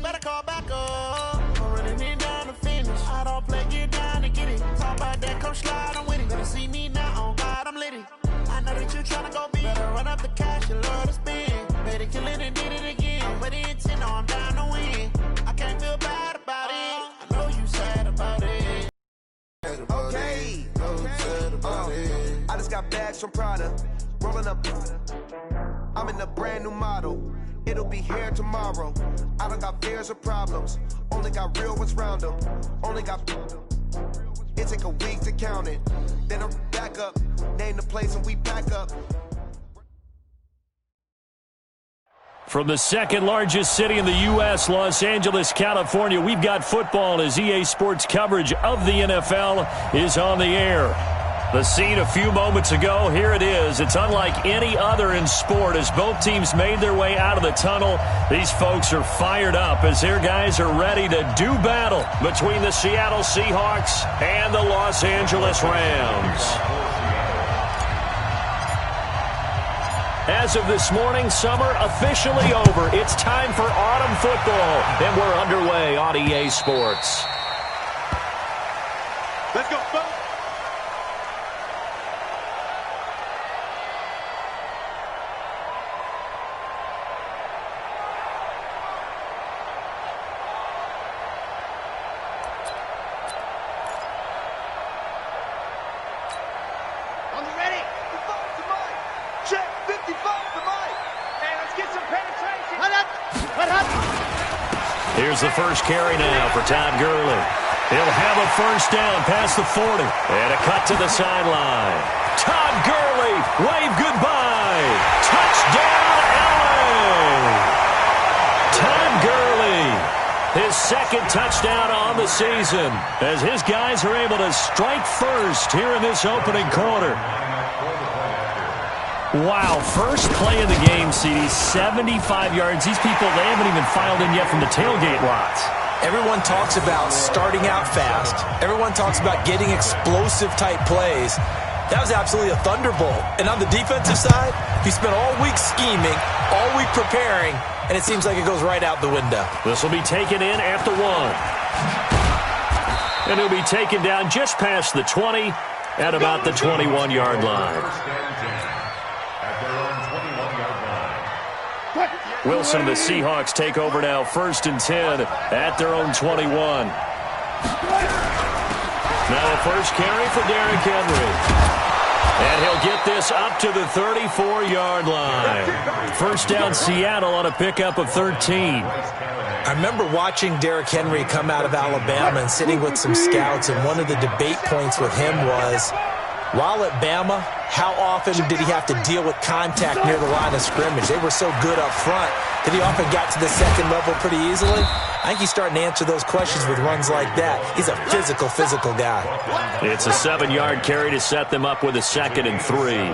better call back up. I'm running it down to finish. I don't play, get down to get it. Talk about that, come slide, I'm with it. Better see me now, on God, I'm lit it. I know that you tryna go big. Better run up the cash, you love to spend. Better kill it and did it again. But the intent, no, I'm down to win. I can't feel bad about it. I know you sad about it. Okay. I just got bags from Prada. Rolling up. I'm in a brand new model. It'll be here tomorrow. I don't got fears or problems. Only got real ones round them. Only got. It take a week to count it. Then I'm back up. Name the place and we back up. From the second largest city in the U.S., Los Angeles, California, we've got football as EA Sports coverage of the NFL is on the air. The scene a few moments ago, here it is. It's unlike any other in sport as both teams made their way out of the tunnel. These folks are fired up as their guys are ready to do battle between the Seattle Seahawks and the Los Angeles Rams. As of this morning, summer officially over. It's time for autumn football, and we're underway on EA Sports. Let's go, folks. Here's the first carry now for Todd Gurley. He'll have a first down past the 40. And a cut to the sideline. Todd Gurley, wave goodbye. Touchdown, LA! Todd Gurley, his second touchdown on the season as his guys are able to strike first here in this opening quarter. Wow, first play of the game, CD, 75 yards. These people, they haven't even filed in yet from the tailgate lots. Everyone talks about starting out fast. Everyone talks about getting explosive-type plays. That was absolutely a thunderbolt. And on the defensive side, he spent all week scheming, all week preparing, and it seems like it goes right out the window. This will be taken in after one. And he'll be taken down just past the 20 at about the 21-yard line. Wilson and the Seahawks take over now, 1st and 10 at their own 21. Now a first carry for Derrick Henry. And he'll get this up to the 34-yard line. First down Seattle on a pickup of 13. I remember watching Derrick Henry come out of Alabama and sitting with some scouts, and one of the debate points with him was, while at Bama, how often did he have to deal with contact near the line of scrimmage? They were so good up front that he often got to the second level pretty easily. I think he's starting to answer those questions with runs like that. He's a physical guy. It's a 7-yard carry to set them up with a 2nd and 3.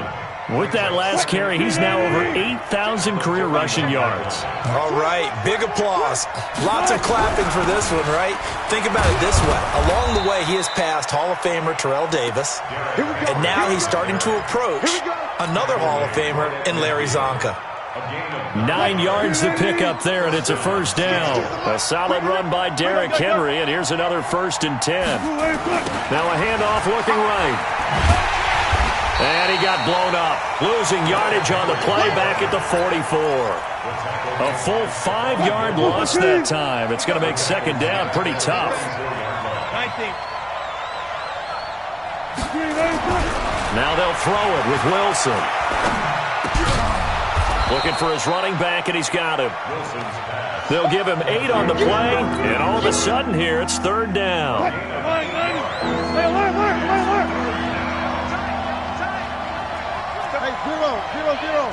With that last carry, he's now over 8,000 career rushing yards. All right, big applause. Lots of clapping for this one, right? Think about it this way. Along the way, he has passed Hall of Famer Terrell Davis, and now he's starting to approach another Hall of Famer in Larry Zonka. 9 yards to pick up there, and it's a first down. A solid run by Derrick Henry, and here's another 1st and 10. Now a handoff looking right. And he got blown up, losing yardage on the play back at the 44. A full 5-yard loss that time. It's going to make 2nd down pretty tough. Now they'll throw it with Wilson. Looking for his running back, and he's got him. They'll give him 8 on the play, and all of a sudden here, it's 3rd down. Zero.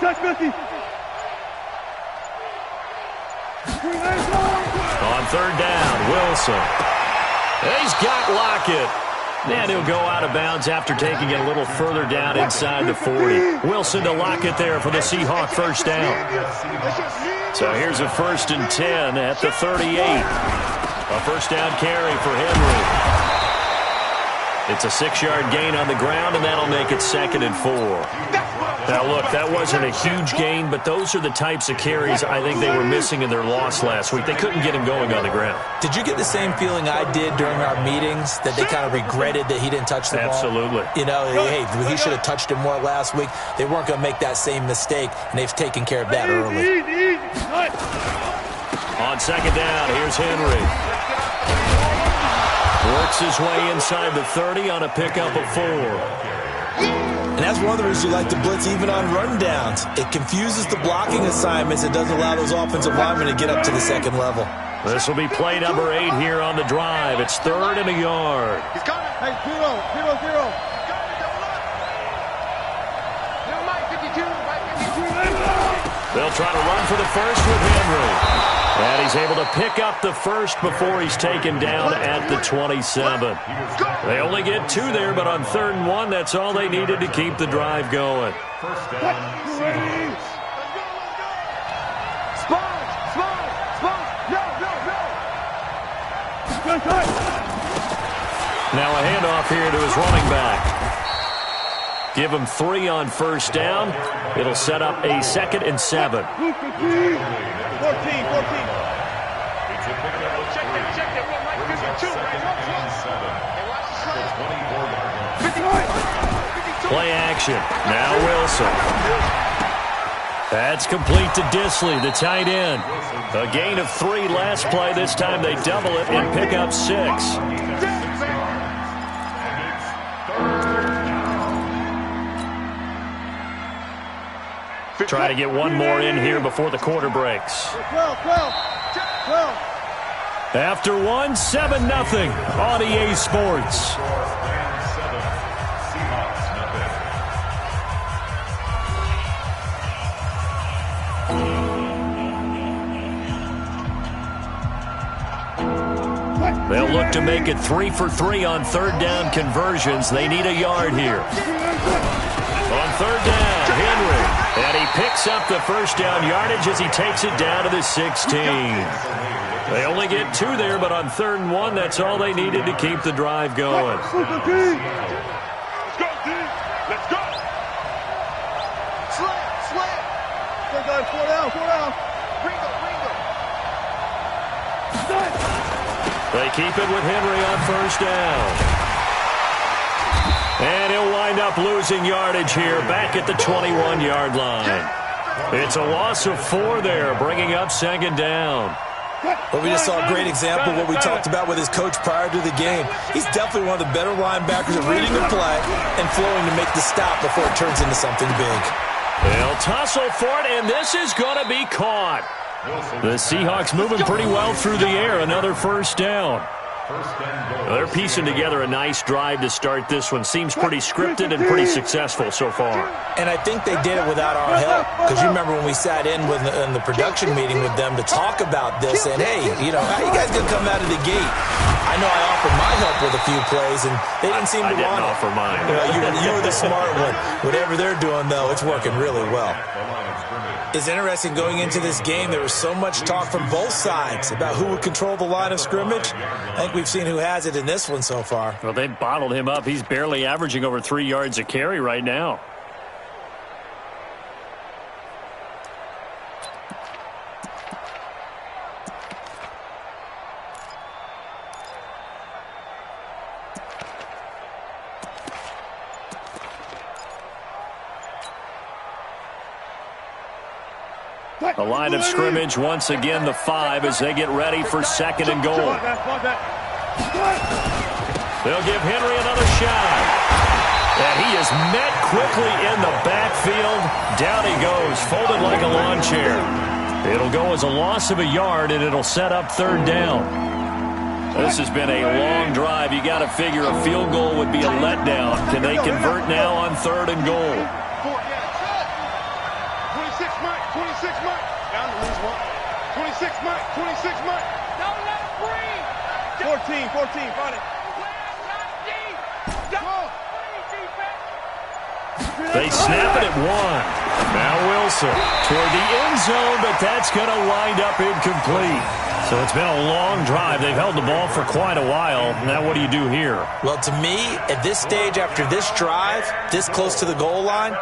Touch 50. On 3rd down, Wilson. He's got Lockett. And he'll go out of bounds after taking it a little further down inside the 40. Wilson to Lockett there for the Seahawk first down. So here's a 1st and 10 at the 38. A first down carry for Henry. It's a 6-yard gain on the ground, and that'll make it 2nd and 4. Now, look, that wasn't a huge gain, but those are the types of carries I think they were missing in their loss last week. They couldn't get him going on the ground. Did you get the same feeling I did during our meetings, that they kind of regretted that he didn't touch the ball? Absolutely. You know, hey, he should have touched it more last week. They weren't going to make that same mistake, and they've taken care of that early. On 2nd down, here's Henry. Works his way inside the 30 on a pickup of 4. And that's one of the reasons you like to blitz even on rundowns. It confuses the blocking assignments. It doesn't allow those offensive linemen to get up to the 2nd level. This will be play number 8 here on the drive. It's 3rd and a yard. Hey, 0-0-0. They'll try to run for the first with Henry. And he's able to pick up the first before he's taken down at the 27. They only get 2 there, but on 3rd and 1, that's all they needed to keep the drive going. Now a handoff here to his running back. Give him 3 on 1st down. It'll set up a 2nd and 7. 14. Play action. Now Wilson. That's complete to Disley, the tight end. A gain of 3 last play. This time they double it and pick up 6. Try to get one more in here before the quarter breaks. 12. After 1, 7-0 on EA Sports. They'll look to make it 3 for 3 on 3rd down conversions. They need a yard here. On 3rd down, Henry. And he picks up the 1st down yardage as he takes it down to the 16. They only get 2 there, but on 3rd and 1, that's all they needed to keep the drive going. Let's go, team. Let's go. Slam. Go, guys. 4 down. Ringo. They keep it with Henry on 1st down. And he'll wind up losing yardage here back at the 21-yard line. It's a loss of 4 there, bringing up 2nd down. Well, we just saw a great example of what we talked about with his coach prior to the game. He's definitely one of the better linebackers at reading the play and flowing to make the stop before it turns into something big. They'll tussle for it, and this is going to be caught. The Seahawks moving pretty well through the air. Another 1st down. They're piecing together a nice drive to start this one. Seems pretty scripted and pretty successful so far. And I think they did it without our help. Because you remember when we sat in the production meeting with them to talk about this. And, hey, you know, how you guys going to come out of the gate? I know I offered my help with a few plays, and they didn't seem to want it. I didn't offer mine. You were the smart one. Whatever they're doing, though, it's working really well. It's interesting going into this game. There was so much talk from both sides about who would control the line of scrimmage. I think we've seen who has it in this one so far. Well, they bottled him up. He's barely averaging over 3 yards a carry right now. The line of scrimmage, once again, the 5 as they get ready for 2nd and goal. They'll give Henry another shot. And he is met quickly in the backfield. Down he goes, folded like a lawn chair. It'll go as a loss of a yard, and it'll set up 3rd down. This has been a long drive. You got to figure a field goal would be a letdown. Can they convert now on 3rd and goal? 26 Mike. Down to lose 1. 26 Mike. Don't let him breathe. 14. Got it. They snap it at 1. Now Wilson toward the end zone, but that's going to wind up incomplete. So it's been a long drive. They've held the ball for quite a while. Now what do you do here? Well, to me, at this stage, after this drive, this close to the goal line,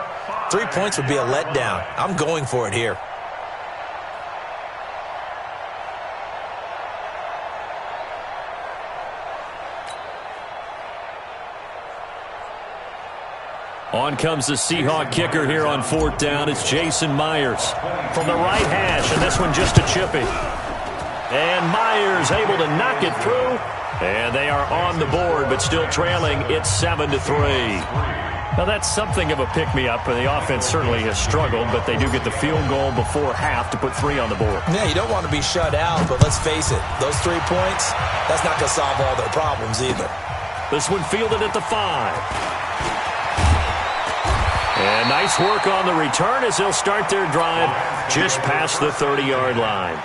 3 points would be a letdown. I'm going for it here. On comes the Seahawk kicker here on 4th down. It's Jason Myers from the right hash, and this one just a chippy. And Myers able to knock it through, and they are on the board, but still trailing. It's 7-3. Now that's something of a pick-me-up, and the offense certainly has struggled, but they do get the field goal before half to put 3 on the board. Yeah, you don't want to be shut out, but let's face it, those 3 points, that's not going to solve all their problems either. This one fielded at the 5. And nice work on the return as they'll start their drive just past the 30-yard line.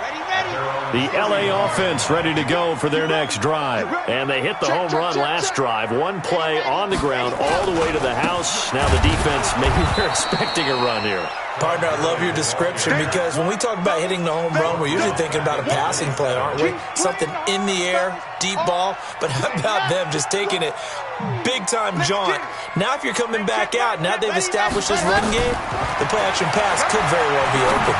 The L.A. offense ready to go for their next drive. And they hit the home run last drive. One play on the ground all the way to the house. Now the defense, maybe they're expecting a run here. Partner, I love your description because when we talk about hitting the home run, we're usually thinking about a passing play, aren't we? Something in the air, deep ball. But how about them just taking it big-time jaunt? Now if you're coming back out, now they've established this run game, the play-action pass could very well be open.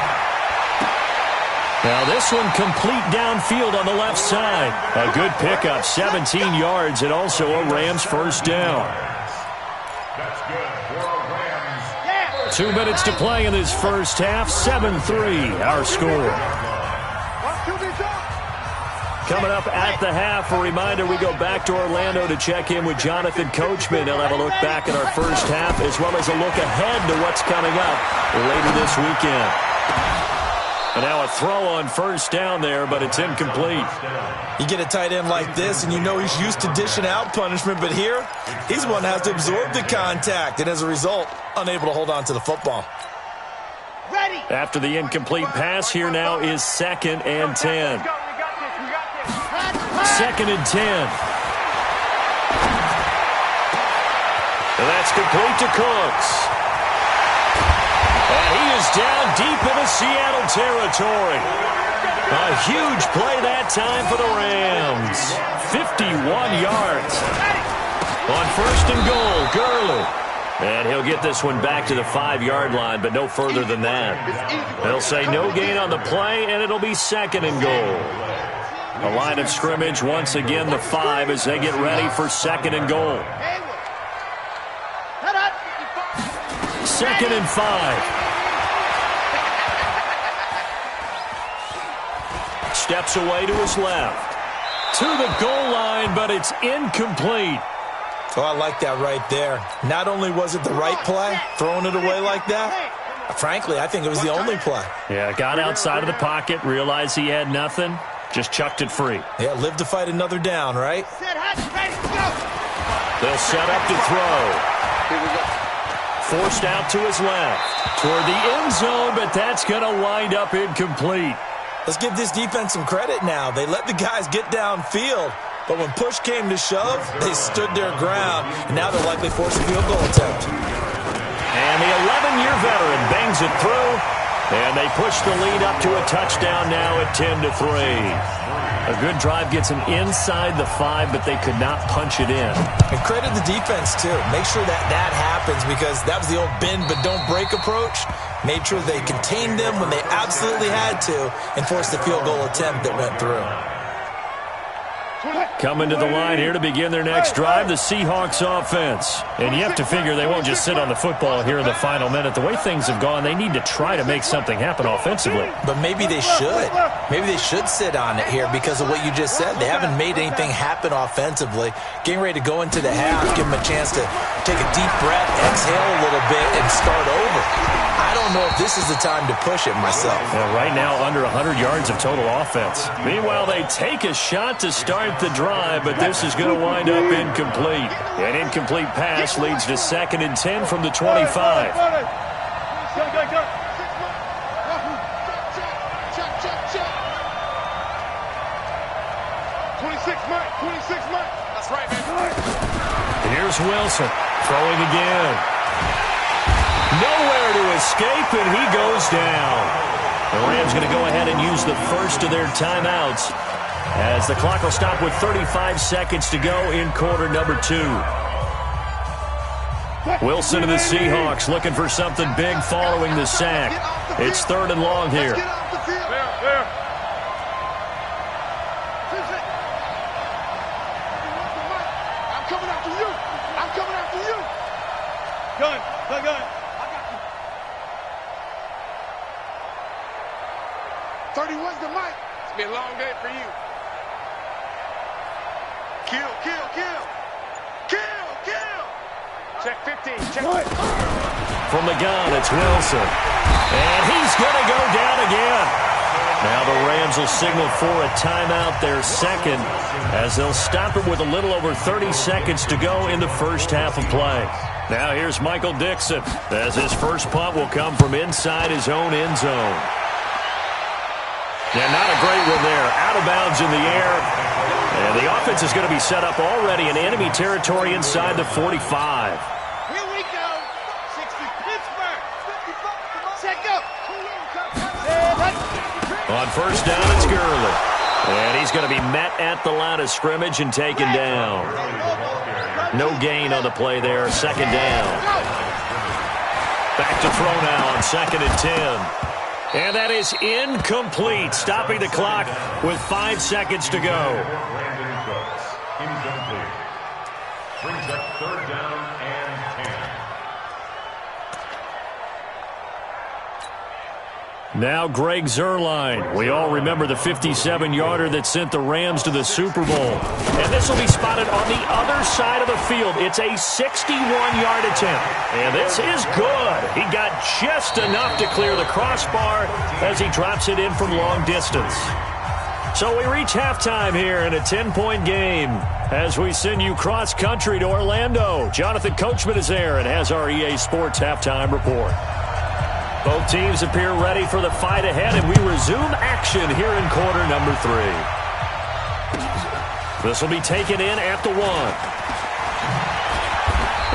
Now this one complete downfield on the left side. A good pickup, 17 yards, and also a Rams first down. 2 minutes to play in this first half. 7-3, our score. Coming up at the half, a reminder, we go back to Orlando to check in with Jonathan Coachman. He'll have a look back at our first half as well as a look ahead to what's coming up later this weekend. And now a throw on first down there, but it's incomplete. You get a tight end like this, and you know he's used to dishing out punishment, but here, he's the one that has to absorb the contact, and as a result, unable to hold on to the football. Ready. After the incomplete pass, here now is 2nd and 10. 2nd and 10. And that's complete to Cooks. And he is down deep into Seattle territory. A huge play that time for the Rams. 51 yards. On 1st and goal, Gurley. And he'll get this one back to the 5-yard line, but no further than that. They'll say no gain on the play, and it'll be 2nd and goal. The line of scrimmage, once again, the 5 as they get ready for 2nd and goal. 2nd and 5. Steps away to his left. To the goal line, but it's incomplete. Oh, I like that right there. Not only was it the right play, throwing it away like that, frankly, I think it was the only play. Yeah, got outside of the pocket, realized he had nothing, just chucked it free. Yeah, live to fight another down, right? They'll set up to throw. Forced out to his left. Toward the end zone, but that's going to wind up incomplete. Let's give this defense some credit now. They let the guys get downfield, but when push came to shove, they stood their ground, and now they'll likely force a field goal attempt. And the 11-year veteran bangs it through, and they push the lead up to a touchdown now at 10-3. A good drive gets them inside the 5, but they could not punch it in. And credit the defense, too. Make sure that happens because that was the old bend but don't break approach. Made sure they contained them when they absolutely had to and forced the field goal attempt that went through. Coming to the line here to begin their next drive, the Seahawks offense. And you have to figure they won't just sit on the football here in the final minute. The way things have gone, they need to try to make something happen offensively. But maybe they should. Maybe they should sit on it here because of what you just said. They haven't made anything happen offensively. Getting ready to go into the half, give them a chance to take a deep breath, exhale a little bit, and start over. I don't know if this is the time to push it myself. Well, right now, under 100 yards of total offense. Meanwhile, they take a shot to start the drive, but this is going to wind up incomplete. An incomplete pass leads to 2nd and 10 from the 25. That's right, man. Here's Wilson throwing again. Nowhere to escape, and he goes down. The Rams going to go ahead and use the first of their timeouts as the clock will stop with 35 seconds to go in quarter number 2. Wilson and the Seahawks looking for something big following the sack. It's 3rd and long here. There. I'm coming after you. Gun. I got you. 31's the mic. It's been a long day for you. Kill. Check 15. Check. From the gun, it's Wilson. And he's going to go down again. Now the Rams will signal for a timeout, their second, as they'll stop it with a little over 30 seconds to go in the first half of play. Now here's Michael Dixon, as his first punt will come from inside his own end zone. Yeah, not a great one there. Out of bounds in the air. And the offense is going to be set up already in enemy territory inside the 45. Here we go. 60 Pittsburgh. Set go. On first down, it's Gurley. And he's going to be met at the line of scrimmage and taken down. No gain on the play there. 2nd down. Back to throw now on 2nd and 10. And that is incomplete, stopping the clock with 5 seconds to go. Brings up 3rd down and 10. Now Greg Zuerlein. We all remember the 57-yarder that sent the Rams to the Super Bowl. And this will be spotted on the other side of the field. It's a 61-yard attempt. And this is good. He got just enough to clear the crossbar as he drops it in from long distance. So we reach halftime here in a 10-point game as we send you cross-country to Orlando. Jonathan Coachman is there and has our EA Sports halftime report. Both teams appear ready for the fight ahead, and we resume action here in quarter number 3. This will be taken in at the 1.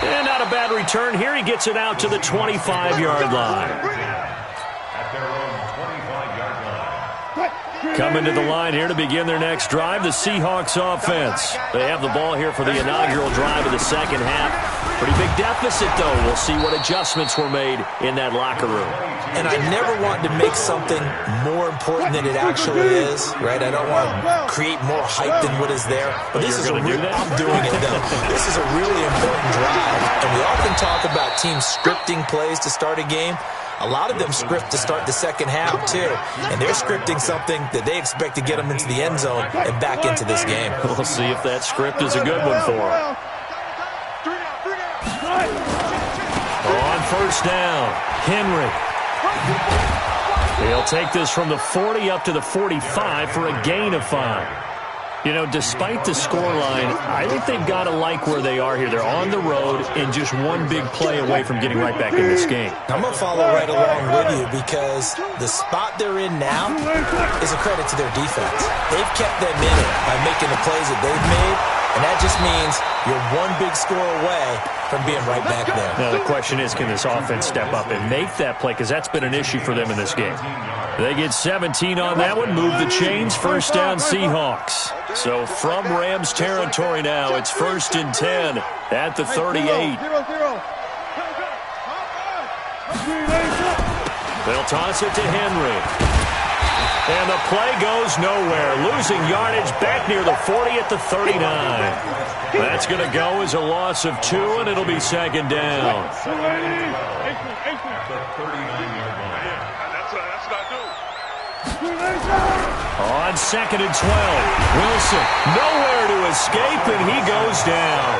And not a bad return here. He gets it out to the 25-yard line. At their own 25-yard line. Coming to the line here to begin their next drive, the Seahawks offense. They have the ball here for the inaugural drive of the second half. Pretty big deficit, though. We'll see what adjustments were made in that locker room. And I never want to make something more important than it actually is, right? I don't want to create more hype than what is there. But this is I'm doing it, though. This is a really important drive. And we often talk about teams scripting plays to start a game. A lot of them script to start the second half, too. And they're scripting something that they expect to get them into the end zone and back into this game. We'll see if that script is a good one for them. On first down, Henry. He'll take this from the 40 up to the 45 for a gain of 5. You know, despite the scoreline, I think they've got to like where they are here. They're on the road and just one big play away from getting right back in this game. I'm going to follow right along with you because the spot they're in now is a credit to their defense. They've kept them in it by making the plays that they've made, and that just means you're one big score away from being right back there. Now, the question is, can this offense step up and make that play? Because that's been an issue for them in this game. They get 17 on that one, move the chains, first down Seahawks. So from Rams territory now, it's 1st and 10 at the 38. They'll toss it to Henry. And the play goes nowhere. Losing yardage back near the 40 at the 39. That's going to go as a loss of 2, and it'll be 2nd down. The 39-yard line. That's what I do. On 2nd and 12, Wilson nowhere to escape, and he goes down.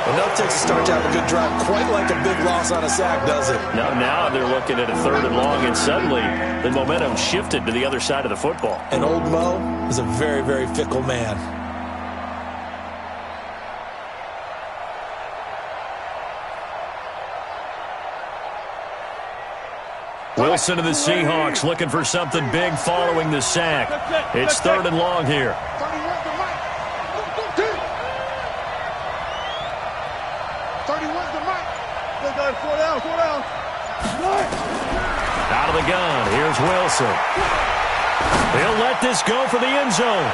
Well, no takes a start to have a good drive, quite like a big loss on a sack, does it? Now they're looking at a 3rd and long, and suddenly the momentum shifted to the other side of the football. And old Mo is a very, very fickle man. Wilson of the Seahawks looking for something big following the sack. It's 3rd and long here. 31's the mic. Four down. Out of the gun, here's Wilson. He'll let this go for the end zone.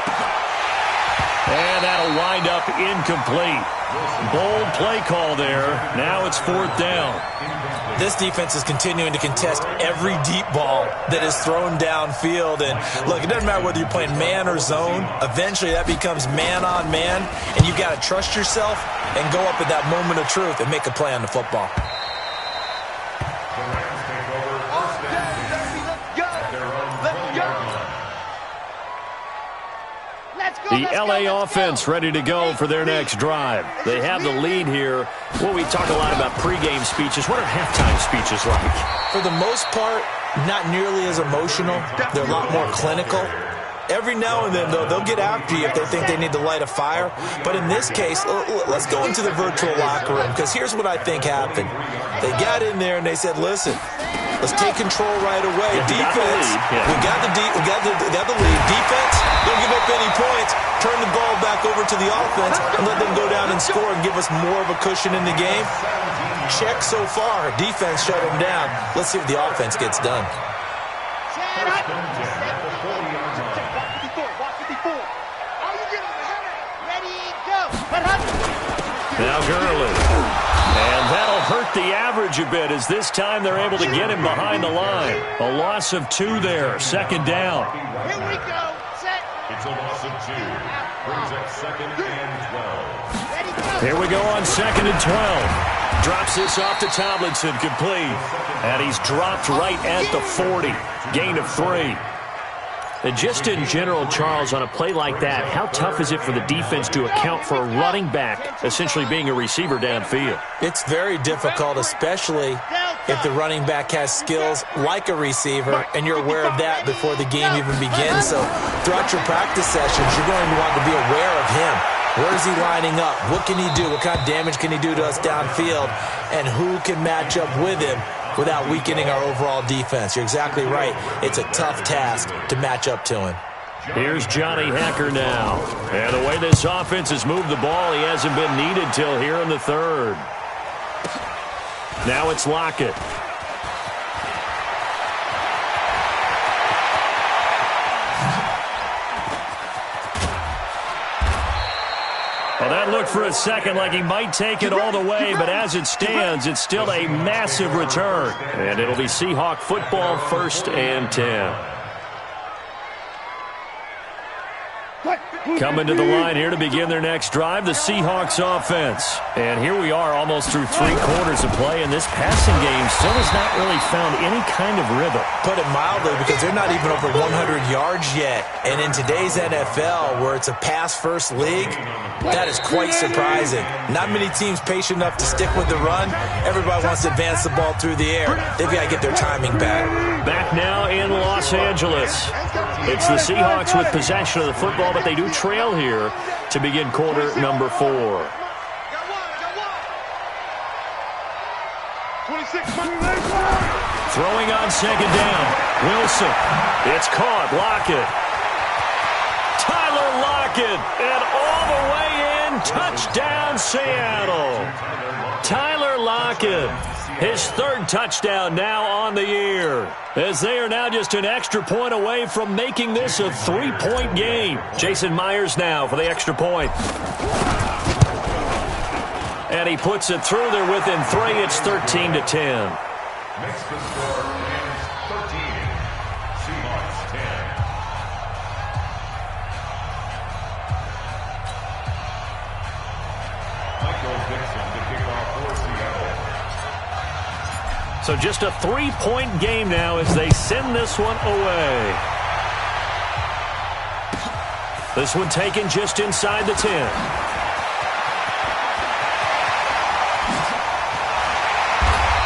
And that'll wind up incomplete. Bold play call there. Now it's 4th down. This defense is continuing to contest every deep ball that is thrown downfield. And look, it doesn't matter whether you're playing man or zone. Eventually that becomes man on man. And you've got to trust yourself and go up at that moment of truth and make a play on the football. The LA offense ready to go for their next drive. They have the lead here. Well, we talk a lot about pregame speeches. What are halftime speeches like? For the most part, not nearly as emotional. They're a lot more clinical. Every now and then, though, they'll get after you if they think they need to light a fire. But in this case, let's go into the virtual locker room, because here's what I think happened. They got in there and they said, listen, let's take control right away. Defense, we got the lead. Defense, don't give up any points. Turn the ball back over to the offense and let them go down and score and give us more of a cushion in the game. Check so far. Defense shut them down. Let's see if the offense gets done. Now Gurley. And that'll hurt the average a bit as this time they're able to get him behind the line. A loss of 2 there. 2nd down. Here we go. Set. It's a loss of 2. Brings up 2nd and 12. Here we go on 2nd and 12. Drops this off to Tomlinson, complete. And he's dropped right at the 40. Gain of 3. And just in general, Charles, on a play like that, how tough is it for the defense to account for a running back essentially being a receiver downfield? It's very difficult, especially if the running back has skills like a receiver, and you're aware of that before the game even begins. So throughout your practice sessions, you're going to want to be aware of him. Where is he lining up? What can he do? What kind of damage can he do to us downfield? And who can match up with him without weakening our overall defense? You're exactly right. It's a tough task to match up to him. Here's Johnny Hacker now. And the way this offense has moved the ball, he hasn't been needed till here in the 3rd. Now it's Lockett. Well, that looked for a second like he might take it all the way, but as it stands, it's still a massive return. And it'll be Seahawk football, 1st and 10. Coming to the line here to begin their next drive, the Seahawks offense. And here we are almost through 3 quarters of play, and this passing game still has not really found any kind of rhythm. Put it mildly, because they're not even over 100 yards yet. And in today's NFL, where it's a pass-first league, that is quite surprising. Not many teams patient enough to stick with the run. Everybody wants to advance the ball through the air. They've got to get their timing back. Back now in Los Angeles. It's the Seahawks with possession of the football, but they do trail here to begin quarter number 4. 26. Throwing on 2nd down. Wilson. It's caught. Lockett. Tyler Lockett. And all the way in. Touchdown, Seattle. Tyler Lockett. His 3rd touchdown now on the year, as they are now just an extra point away from making this a 3-point game. Jason Myers now for the extra point. And he puts it through there within 3. It's 13-10. Makes the score Rams 13. Seahawks 10. Michael Dixon to kick off for Seattle. So just a 3-point game now as they send this one away. This one taken just inside the 10.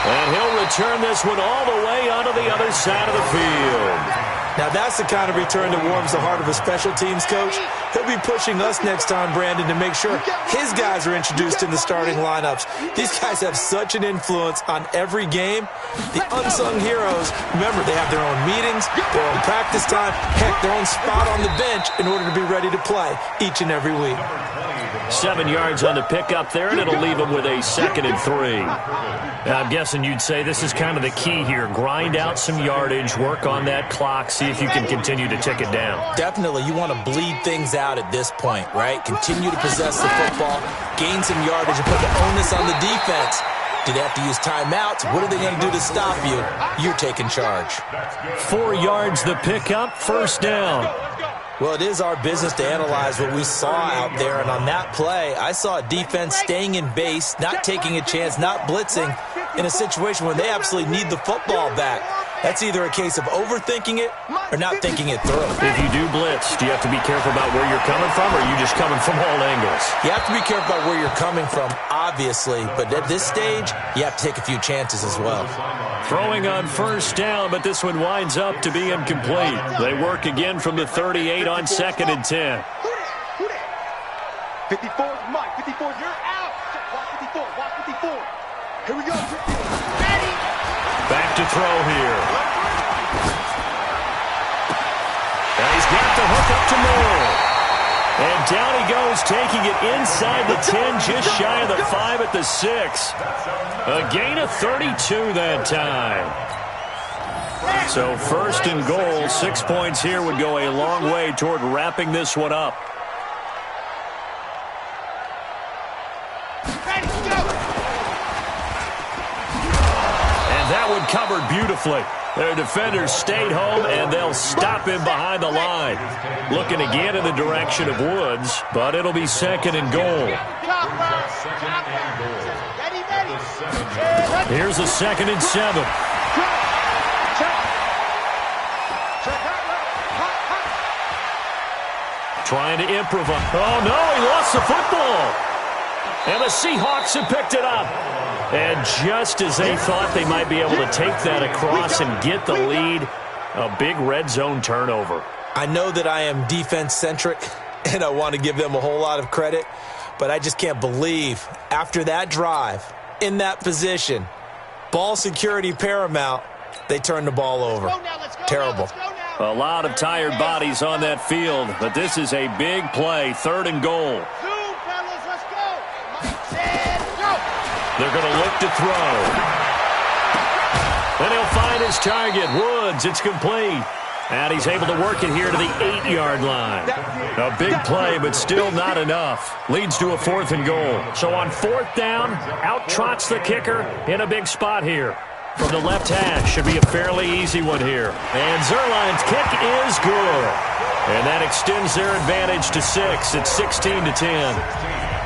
And he'll return this one all the way onto the other side of the field. Now that's the kind of return that warms the heart of a special teams coach. He'll be pushing us next time, Brandon, to make sure his guys are introduced in the starting lineups. These guys have such an influence on every game. The unsung heroes, remember, they have their own meetings, their own practice time, heck, their own spot on the bench in order to be ready to play each and every week. 7 yards on the pickup there, and it'll leave them with a 2nd and 3. Now, I'm guessing you'd say this is kind of the key here. Grind out some yardage, work on that clock, see if you can continue to tick it down. Definitely, you want to bleed things out at this point, right? Continue to possess the football, gain some yardage, and put the onus on the defense. Do they have to use timeouts? What are they going to do to stop you? You're taking charge. 4 yards the pickup, 1st down. Well, it is our business to analyze what we saw out there, and on that play, I saw a defense staying in base, not taking a chance, not blitzing, in a situation where they absolutely need the football back. That's either a case of overthinking it or not thinking it through. If you do blitz, do you have to be careful about where you're coming from, or are you just coming from all angles? You have to be careful about where you're coming from, obviously, but at this stage, you have to take a few chances as well. Throwing on 1st down, but this one winds up to be incomplete. They work again from the 38 on 2nd and 10. 54 is Mike. 54, you're out. Watch 54. Watch 54. Here we go. Ready. Back to throw here. And he's got the hook up to Moore. And down he goes, taking it inside the 10, just shy of the 5 at the 6. A gain of 32 that time. So 1st and goal, 6 points here would go a long way toward wrapping this one up. And that one covered beautifully. Their defenders stayed home, and they'll stop him behind the line. Looking again in the direction of Woods, but it'll be 2nd and goal. Here's a 2nd and 7. Trying to improvise. Oh, no, he lost the football. And the Seahawks have picked it up. And just as they thought they might be able to take that across and get the lead, a big red zone turnover. I know that I am defense-centric, and I want to give them a whole lot of credit, but I just can't believe after that drive, in that position, ball security paramount, they turned the ball over. Terrible. A lot of tired bodies on that field, but this is a big play, 3rd and goal. They're going to look to throw. And he'll find his target, Woods. It's complete. And he's able to work it here to the 8-yard line. A big play, but still not enough. Leads to a 4th and goal. So on 4th down, out trots the kicker in a big spot here. From the left hash, should be a fairly easy one here. And Zerline's kick is good. And that extends their advantage to 6. It's 16-10.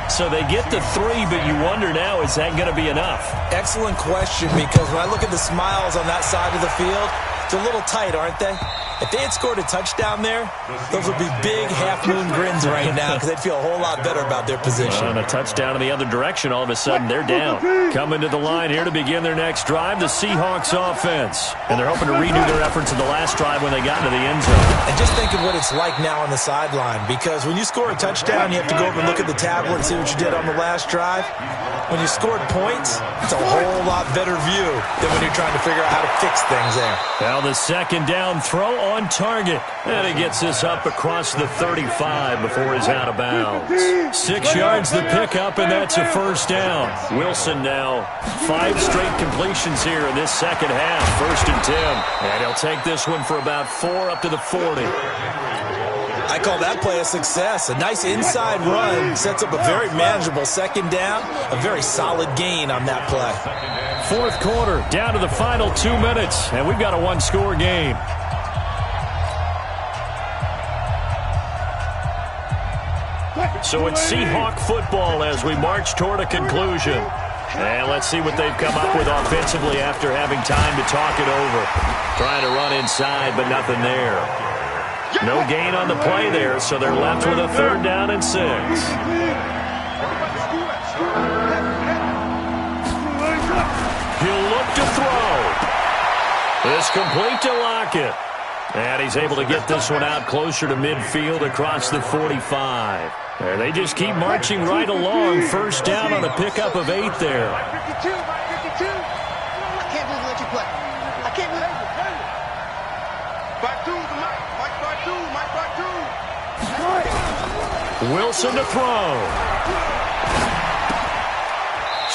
So they get the 3, but you wonder now, is that going to be enough? Excellent question, because when I look at the smiles on that side of the field, they're a little tight, aren't they? If they had scored a touchdown there, those would be big half-moon grins right now because they'd feel a whole lot better about their position. On a touchdown in the other direction, all of a sudden they're down. Coming to the line here to begin their next drive, the Seahawks offense. And they're hoping to redo their efforts in the last drive when they got into the end zone. And just think of what it's like now on the sideline, because when you score a touchdown, you have to go over and look at the tablet and see what you did on the last drive. When you scored points, it's a whole lot better view than when you're trying to figure out how to fix things there. Now the 2nd down throw on target. And he gets this up across the 35 before he's out of bounds. 6 yards the pickup, and that's a 1st down. Wilson now 5 straight completions here in this second half. 1st and 10. And he'll take this one for about 4 up to the 40. I call that play a success. A nice inside run sets up a very manageable 2nd down. A very solid gain on that play. 4th quarter, down to the final 2 minutes, and we've got a 1-score game. So it's Seahawk football as we march toward a conclusion. And let's see what they've come up with offensively after having time to talk it over. Trying to run inside, but nothing there. No gain on the play there, so they're left with a 3rd down and 6. He'll look to throw. It's complete to Lockett. And he's able to get this one out closer to midfield across the 45. There, they just keep marching right along. 1st down on a pickup of 8 there. 52, 52. I can't believe let you play. I can't believe it. 5-2, Mike. Mike 5-2. Mike 5-2. Wilson to throw.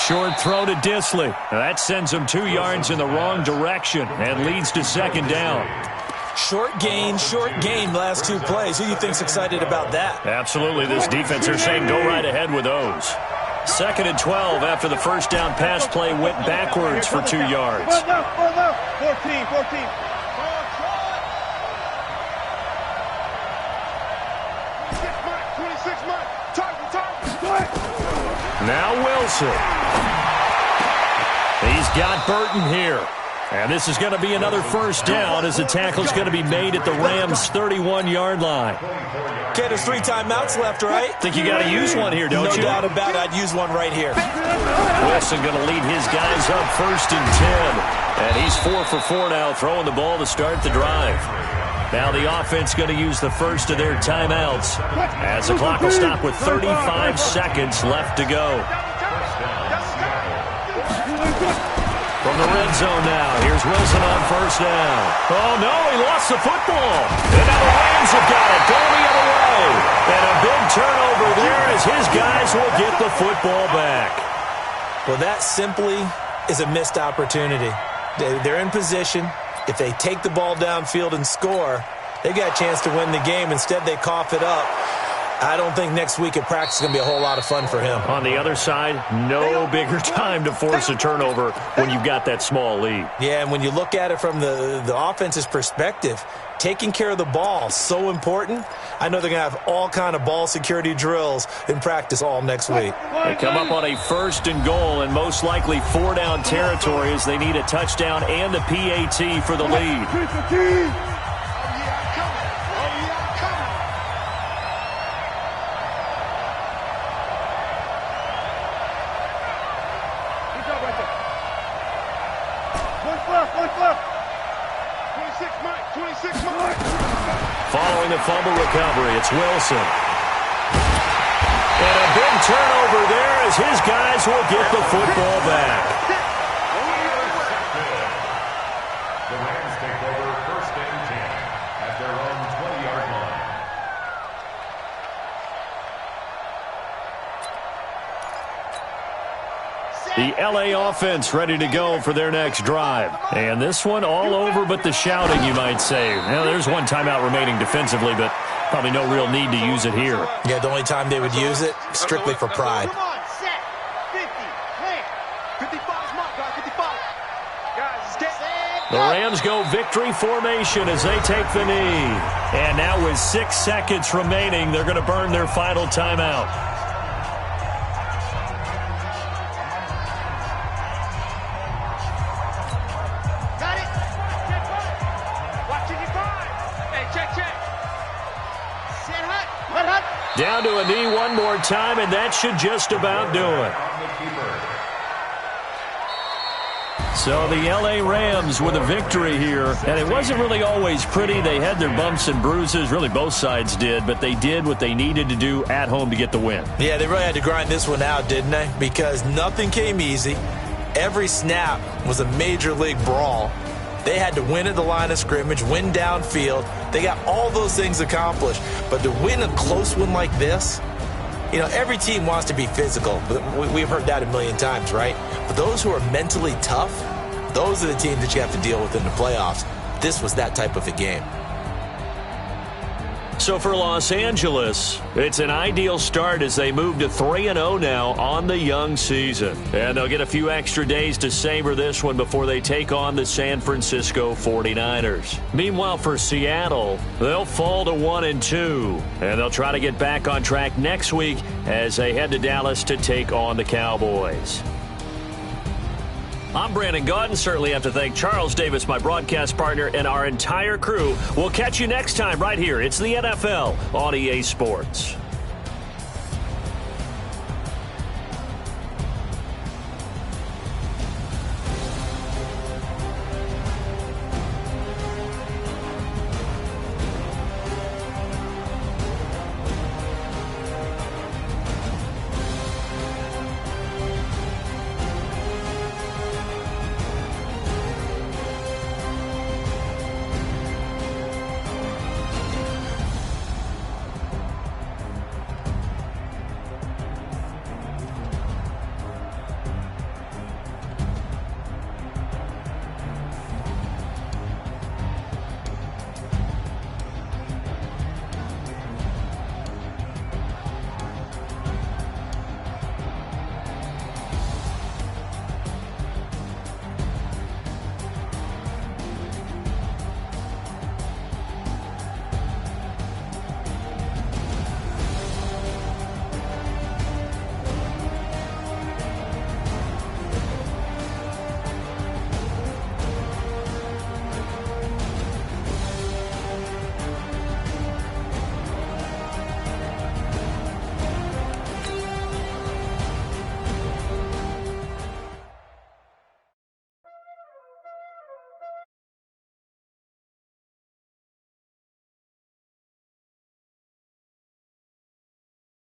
Short throw to Disley. That sends him 2 yards in the wrong direction and leads to second down. Short gain, last 2 plays. Who do you think's excited about that? Absolutely. This defense are saying go right ahead with those. 2nd and 12 after the first down pass play went backwards for 2 yards. 14. Now Wilson. He's got Burton here. And this is going to be another first down as the tackle's going to be made at the Rams' 31-yard line. Okay, there's 3 timeouts left, right? Think you got to use one here, don't you? No doubt about it. I'd use one right here. Wilson going to lead his guys up 1st and 10. And he's 4 for 4 now, throwing the ball to start the drive. Now the offense going to use the first of their timeouts as the clock will stop with 35 seconds left to go. From the red zone now, here's Wilson on first down. Oh, no, he lost the football. And now the Rams have got it, going the other way. And a big turnover there as his guys will get the football back. Well, that simply is a missed opportunity. They're in position. If they take the ball downfield and score, they got a chance to win the game. Instead, they cough it up. I don't think next week at practice is going to be a whole lot of fun for him. On the other side, no bigger time to force a turnover when you've got that small lead. Yeah, and when you look at it from the offense's perspective, taking care of the ball, so important. I know they're going to have all kind of ball security drills in practice all next week. They come up on a 1st and goal and most likely 4-down territory as they need a touchdown and a PAT for the lead. Following the fumble recovery, it's Wilson. And a big turnover there as his guys will get the football back. The Rams take over 1st and 10 at their own 20-yard line. The LA offense ready to go for their next drive. And this one all over but the shouting, you might say. Now, there's 1 timeout remaining defensively, but probably no real need to use it here. Yeah, the only time they would use it, strictly for pride. Come on, set. 50, 55's mark, guys, 55. Guys, get The Rams go victory formation as they take the knee. And now with 6 seconds remaining, they're going to burn their final timeout. Down to a knee 1 more time, and that should just about do it. So the L.A. Rams with a victory here, and it wasn't really always pretty. They had their bumps and bruises, really both sides did, but they did what they needed to do at home to get the win. Yeah, they really had to grind this one out, didn't they? Because nothing came easy. Every snap was a major league brawl. They had to win at the line of scrimmage, win downfield. They got all those things accomplished. But to win a close one like this, you know, every team wants to be physical. We've heard that a million times, right? But those who are mentally tough, those are the teams that you have to deal with in the playoffs. This was that type of a game. So for Los Angeles, it's an ideal start as they move to 3-0 now on the young season. And they'll get a few extra days to savor this one before they take on the San Francisco 49ers. Meanwhile, for Seattle, they'll fall to 1-2. And they'll try to get back on track next week as they head to Dallas to take on the Cowboys. I'm Brandon Gaudin. Certainly have to thank Charles Davis, my broadcast partner, and our entire crew. We'll catch you next time right here. It's the NFL on EA Sports.